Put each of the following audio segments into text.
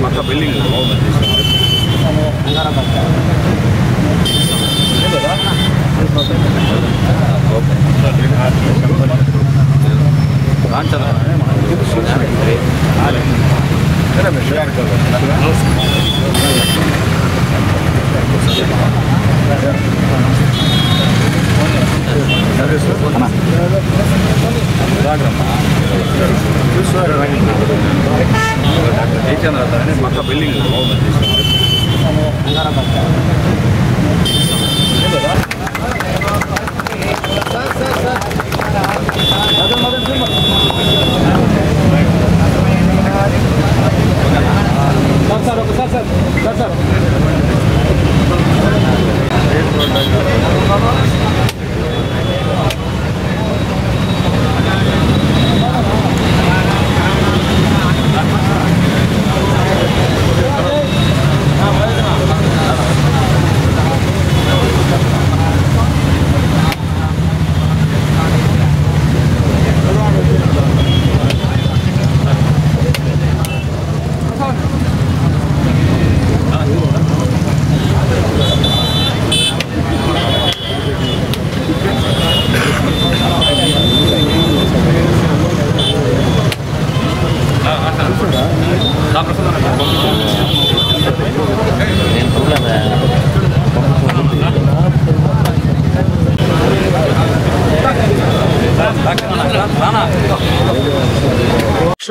పక్క బిల్డింగ్ పక్క బిల్డింగ్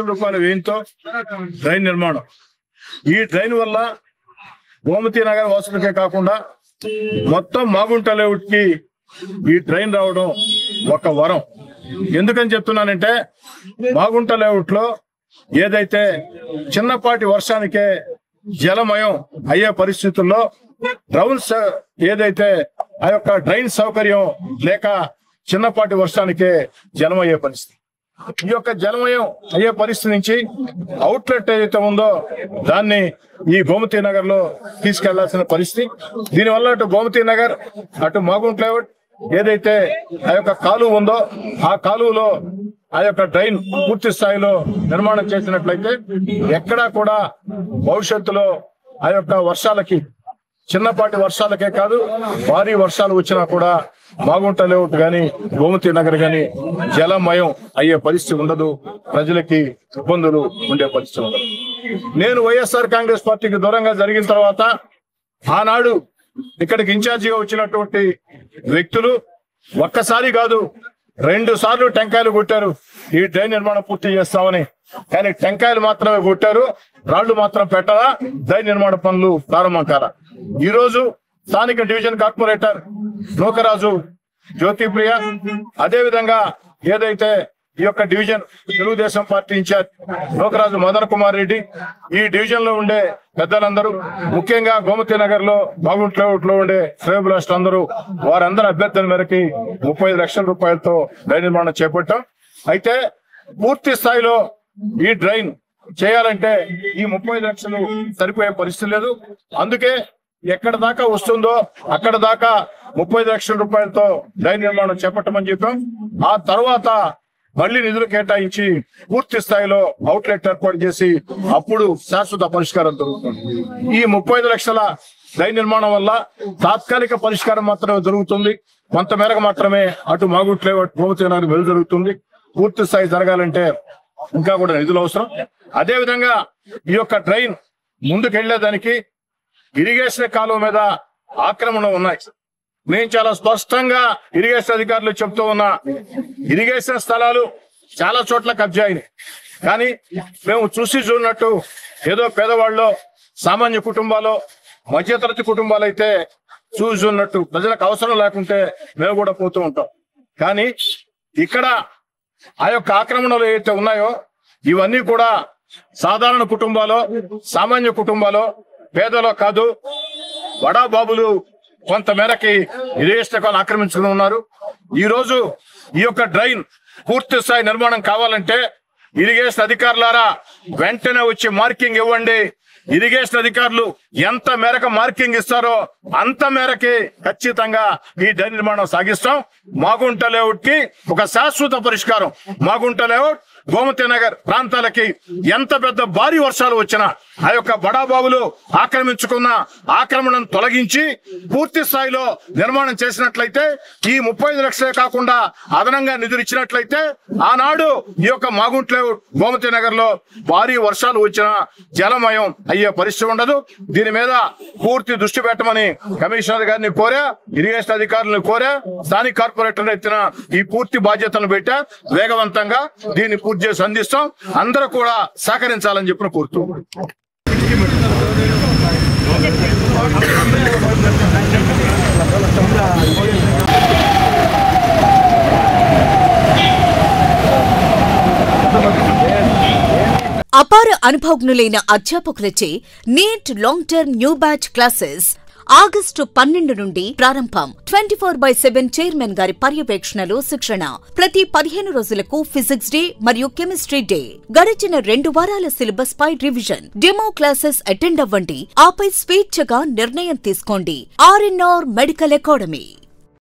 రూపాయల వ్యయంతో డ్రైన్ నిర్మాణం. ఈ డ్రైన్ వల్ల గోమతి నగర్ వాసులకే కాకుండా మొత్తం మాగుంట లేఅవుట్ కి ఈ డ్రైన్ రావడం ఒక వరం. ఎందుకని చెప్తున్నానంటే మాగుంట లేఅవుట్ లో ఏదైతే చిన్నపాటి వర్షానికే జలమయం అయ్యే పరిస్థితుల్లో డ్రౌన్స్ ఏదైతే ఆ యొక్క డ్రైన్ సౌకర్యం లేక చిన్నపాటి వర్షానికే జలమయ్యే పరిస్థితి. ఈ యొక్క జలమయం అయ్యే పరిస్థితి నుంచి అవుట్లెట్ ఏదైతే ఉందో దాన్ని ఈ గోమతి నగర్ లో తీసుకెళ్లాల్సిన పరిస్థితి. దీనివల్ల అటు గోమతి నగర్ అటు మాగుంట లేఅవుట్ ఏదైతే ఆ యొక్క కాలువ ఉందో ఆ కాలువలో ఆ యొక్క డ్రైన్ పూర్తి స్థాయిలో నిర్మాణం చేసినట్లయితే ఎక్కడా కూడా భవిష్యత్తులో ఆ యొక్క వర్షాలకి చిన్నపాటి వర్షాలకే కాదు భారీ వర్షాలు వచ్చినా కూడా మాగుంట లేఅవుట్ గాని గోమతి నగర్ గాని జలమయం అయ్యే పరిస్థితి ఉండదు. ప్రజలకి ఇబ్బందులు ఉండే పరిస్థితి ఉండదు. నేను వైఎస్ఆర్ కాంగ్రెస్ పార్టీకి దూరంగా జరిగిన తర్వాత ఆనాడు ఇక్కడికి ఇన్ఛార్జిగా వచ్చినటువంటి వ్యక్తులు ఒక్కసారి కాదు 2 సార్లు టెంకాయలు కొట్టారు ఈ డ్రైన్ నిర్మాణం పూర్తి చేస్తామని. కానీ టెంకాయలు మాత్రమే కొట్టారు, రాళ్లు మాత్రం పెట్టాలా, డ్రైన్ నిర్మాణ పనులు ప్రారంభం కాలా. ఈ రోజు స్థానిక డివిజన్ కార్పొరేటర్ నూకరాజు జ్యోతిప్రియ, అదే విధంగా ఏదైతే ఈ యొక్క division Telugu Desam party in charge Nookaraju Madan Kumar Reddy, ఈ డివిజన్ లో ఉండే పెద్దలందరూ, ముఖ్యంగా గోమతి నగర్ లో మాగుంట లేఅవుట్ లో ఉండే శ్రేయోభిలాషులందరూ వారందరి అభ్యర్థన మేరకి 35 లక్షల రూపాయలతో డ్రైన్ నిర్మాణం చేపట్టాం. అయితే పూర్తి స్థాయిలో ఈ డ్రైన్ చేయాలంటే ఈ 35 లక్షలు సరిపోయే పరిస్థితి లేదు. అందుకే ఎక్కడ దాకా వస్తుందో అక్కడ దాకా 35 లక్షల రూపాయలతో డ్రైన్ నిర్మాణం చేపట్టమని చెప్పాం. ఆ తర్వాత మళ్లీ నిధులు కేటాయించి పూర్తి స్థాయిలో అవుట్లెట్ ఏర్పాటు చేసి అప్పుడు శాశ్వత పరిష్కారం దొరుకుతుంది. ఈ 35 లక్షల డ్రైన్ నిర్మాణం వల్ల తాత్కాలిక పరిష్కారం మాత్రమే దొరుకుతుంది. కొంత మేరకు మాత్రమే అటు మాగుంట లేఅవుట్ గోమతి నగర్ వెలు జరుగుతుంది. పూర్తి స్థాయి జరగాలంటే ఇంకా కూడా నిధులు అవసరం. అదే విధంగా ఈ యొక్క డ్రైన్ ముందుకు వెళ్లేదానికి ఇరిగేషన్ కాలువ మీద ఆక్రమణ ఉన్నాయి. నేను చాలా స్పష్టంగా ఇరిగేషన్ అధికారులు చెప్తూ ఉన్నా, ఇరిగేషన్ స్థలాలు చాలా చోట్ల కబ్జా అయినాయి. కానీ మేము చూసినట్టు ఏదో పేదవాళ్ళు, సామాన్య కుటుంబాలు, మధ్యతరగతి కుటుంబాలు అయితే చూసినట్టు ప్రజలకు అవసరం లేకుంటే మేము కూడా పోతూ ఉంటాం. కానీ ఇక్కడ ఆ యొక్క ఆక్రమణలు ఏవైతే ఉన్నాయో ఇవన్నీ కూడా సాధారణ కుటుంబాలు, సామాన్య కుటుంబాలు, పేదలో కాదు, బడా బాబులు కొంత మేరకి ఇరిగేషన్ ఆక్రమించుకుని ఉన్నారు. ఈ రోజు ఈ యొక్క డ్రైన్ పూర్తి స్థాయి నిర్మాణం కావాలంటే ఇరిగేషన్ అధికారులారా వెంటనే వచ్చి మార్కింగ్ ఇవ్వండి. ఇరిగేషన్ అధికారులు ఎంత మేరకు మార్కింగ్ ఇస్తారో అంత మేరకే ఖచ్చితంగా ఈ డ్రైన్ నిర్మాణం సాగిస్తాం. మాగుంట లేఅవుట్ కి ఒక శాశ్వత పరిష్కారం. మాగుంట లేఅవుట్, గోమతి నగర్ ప్రాంతాలకి ఎంత పెద్ద భారీ వర్షాలు వచ్చినా ఆ యొక్క బడాబాబులు ఆక్రమించుకున్న ఆక్రమణను తొలగించి పూర్తి స్థాయిలో నిర్మాణం చేసినట్లయితే ఈ 35 లక్షలే కాకుండా అదనంగా నిధులు ఇచ్చినట్లయితే ఆనాడు ఈ యొక్క మాగుంట లేఅవుట్ గోమతి నగర్ లో భారీ వర్షాలు వచ్చినా జలమయం అయ్యే పరిస్థితి ఉండదు. దీని మీద పూర్తి దృష్టి పెట్టమని కమిషనర్ గారిని కోరా, ఇరిగేషన్ అధికారులను కోరా, స్థానిక కార్పొరేటర్ ఎత్తిన ఈ పూర్తి బాధ్యతలను పెట్టా. వేగవంతంగా దీన్ని పూర్తి చేసి అందిస్తాం. అందరూ కూడా సహకరించాలని చెప్పిన కోరుతూ అపార అనుభవజ్ఞులైన అధ్యాపకులచే NEET long term new batch classes August 12 నుండి ప్రారంభం. 24/7 చైర్మన్ గారి పర్యవేక్షణలో శిక్షణ. ప్రతి 15 రోజులకు ఫిజిక్స్ డే మరియు కెమిస్ట్రీ డే. గడిచిన 2 వారాల సిలబస్ పై రివిజన్. డెమో క్లాసెస్ అటెండ్ అవ్వండి. ఆపై స్వేచ్ఛగా నిర్ణయం తీసుకోండి. RNR medical academy.